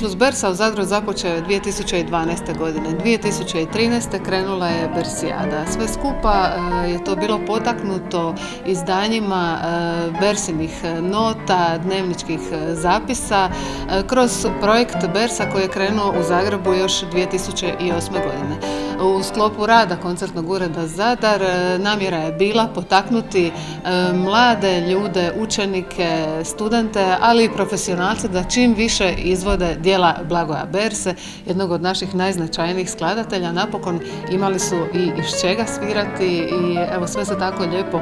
Ciklus Bersa u Zadru započeo je 2012. godine. 2013. krenula je Bersijada. Sve skupa je to bilo potaknuto izdanjima Bersinih nota, dnevničkih zapisa kroz projekt Bersa koji je krenuo u Zagrebu još 2008. godine. U sklopu rada Koncertnog ureda Zadar namjera je bila potaknuti mlade ljude, učenike, studente, ali i profesionalce da čim više izvode djela Blagoja Berse, jednog od naših najznačajnijih skladatelja. Napokon imali su i iz čega svirati i evo sve se tako lijepo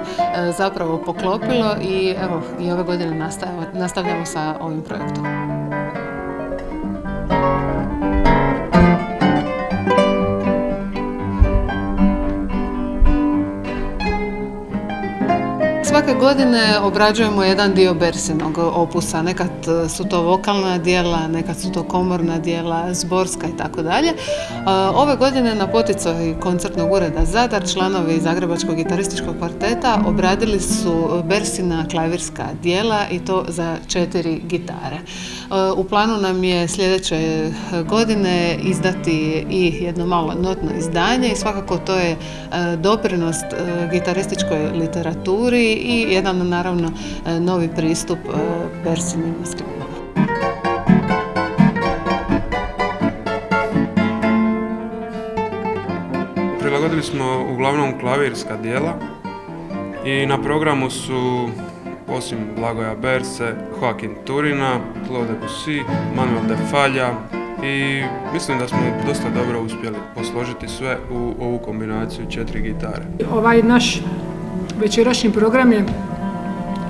zapravo poklopilo i evo i ove godine nastavljamo sa ovim projektom. Svake godine obrađujemo jedan dio Bersinog opusa. Nekad su to vokalna djela, nekad su to komorna djela, zborska i tako dalje. Ove godine na poticaj Koncertnog ureda Zadar članovi Zagrebačkog gitarističkog kvarteta obradili su Bersina klavirska djela i to za 4 gitare. U planu nam je sljedeće godine izdati i jedno malo notno izdanje i svakako to je doprinos gitarističkoj literaturi i jedan naravno novi pristup Bersinim skrivinama. Prilagodili smo uglavnom klavirska djela i na programu su osim Blagoja Berse, Joaquin Turina, Claude Debussy, Manuel de Falla i mislim da smo dosta dobro uspjeli posložiti sve u ovu kombinaciju 4 gitare. Ovaj naš večerašnji program je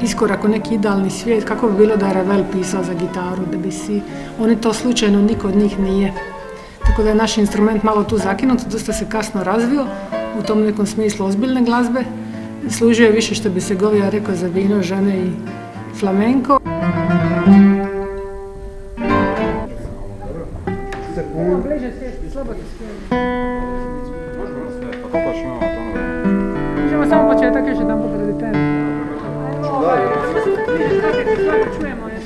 iskorak u neki idealni svijet, kako bi bilo da je Ravel pisao za gitaru, Debussy. Oni to slučajno, niko od njih nije. Tako da je naš instrument malo tu zakinut, dosta se kasno razvio, u tom nekom smislu ozbiljne glazbe. Služio je više, što bi se Govija rekao, za vino, žene i flamenko. Bliže sjesti, slobodno sjesti. Možemo sve, pa kako još imamo tonove? Možemo samo početak još jedan potredi teme. Čujemo još.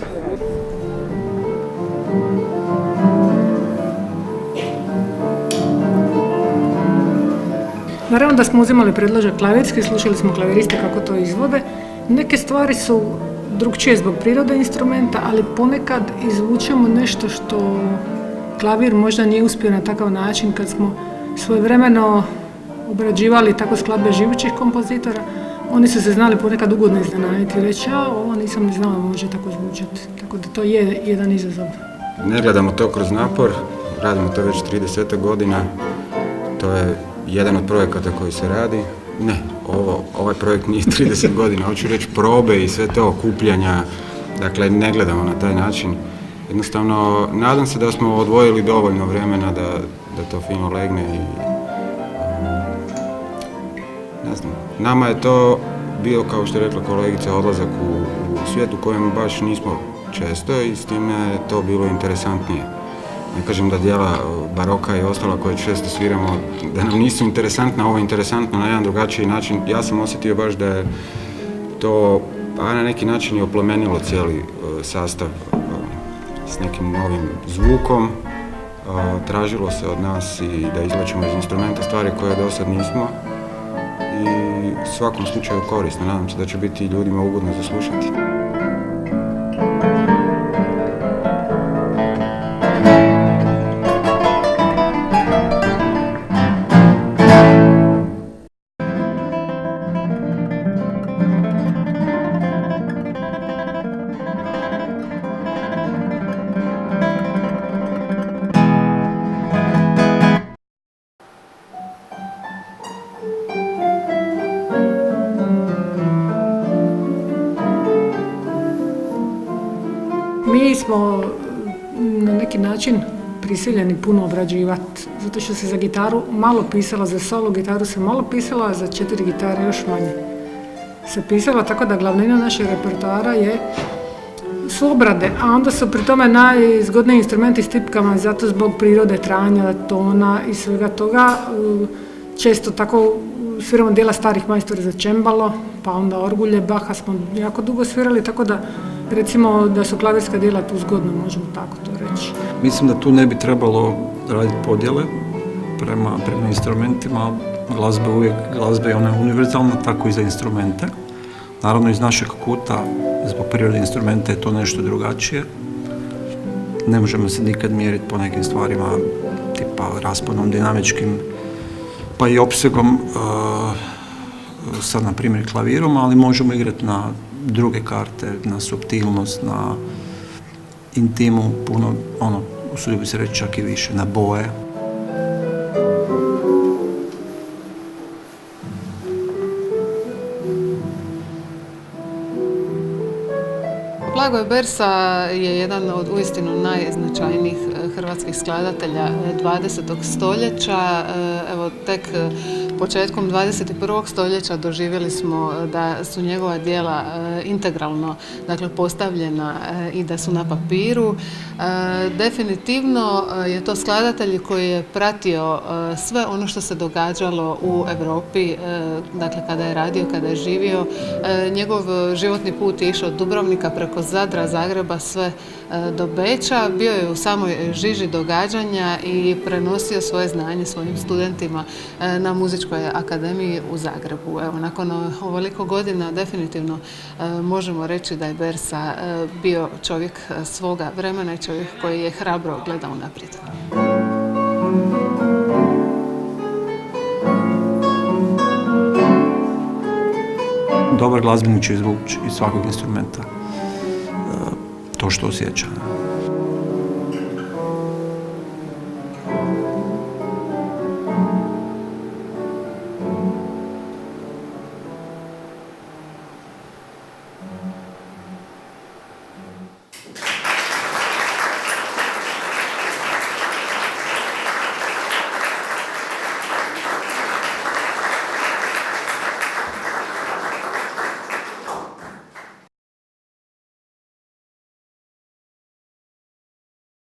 Naravno da smo uzimali predložak klavirski, slušali smo klaviriste kako to izvode. Neke stvari su drugčije zbog prirode instrumenta, ali ponekad izvučemo nešto što klavir možda nije uspio na takav način. Kad smo svojevremeno obrađivali tako skladbe živućih kompozitora, oni su se znali ponekad ugodno iznenaditi i reći, ovo nisam ni znala može tako zvučati. Tako da to je jedan izazov. Ne gledamo to kroz napor, radimo to već 30 godina, to je jedan od projekata koji se radi. Ne, ovaj projekt nije 30 godina, hoću reći probe i sve to okupljanja, dakle ne gledamo na taj način. Jednostavno, nadam se da smo odvojili dovoljno vremena da to fino legne i ne znam. Nama je to bio, kao što je rekla kolegica, odlazak u svijet u kojem baš nismo često i s time je to bilo interesantnije. Ne kažem da djela baroka i ostala koje često sviramo, da nam nisu interesantna, ovo je interesantno na jedan drugačiji način. Ja sam osjetio baš da je to na neki način i oplemenilo cijeli sastav s nekim novim zvukom. Tražilo se od nas i da izvlačimo iz instrumenta stvari koje do sad nismo i u svakom slučaju korisno. Nadam se da će biti ljudima ugodno za slušati. Mi smo na neki način prisiljeni puno obrađivati, zato što se za gitaru malo pisala, za solo gitaru se malo pisala, a za 4 gitare još manje se pisala, tako da glavnina našeg repertoara su obrade, a onda su pri tome najzgodniji instrumenti s tipkama, zato zbog prirode trajanja, tona i svega toga. Često tako sviramo djela starih majstora za čembalo, pa onda orgulje, Baha smo jako dugo svirali, tako da recimo da su klavirska djela tu zgodno, možemo tako to reći. pomoći. Mislim da tu ne bi trebalo raditi podjele prema instrumentima. Glazba je ona univerzalna, tako i za instrumente. Naravno, iz našeg kuta, zbog prirode instrumenta je to nešto drugačije. Ne možemo se nikad mjeriti po nekim stvarima, tipa rasponom, dinamičkim, pa i opsegom sa, na primjer, klavirom, ali možemo igrati na druge karte, na suptilnost, na intimu, puno, usudio bi se reći čak i više, na boje. Blagoj Bersa je jedan od uistinu najznačajnijih hrvatskih skladatelja 20. stoljeća. Evo, tek početkom 21. stoljeća doživjeli smo da su njegova djela integralno, dakle, postavljena i da su na papiru. Definitivno je to skladatelj koji je pratio sve ono što se događalo u Europi, dakle, kada je radio, kada je živio. Njegov životni put je išao od Dubrovnika preko Zadra, Zagreba, sve do Beča. Bio je u samoj žiži događanja i prenosio svoje znanje svojim studentima na Muzičkoj akademiji u Zagrebu. Evo, nakon ovoliko godina definitivno možemo reći da je Bersa bio čovjek svoga vremena i čovjek koji je hrabro gledao naprijed. Dobar glazbenik će izvući iz svakog instrumenta to što osjeća.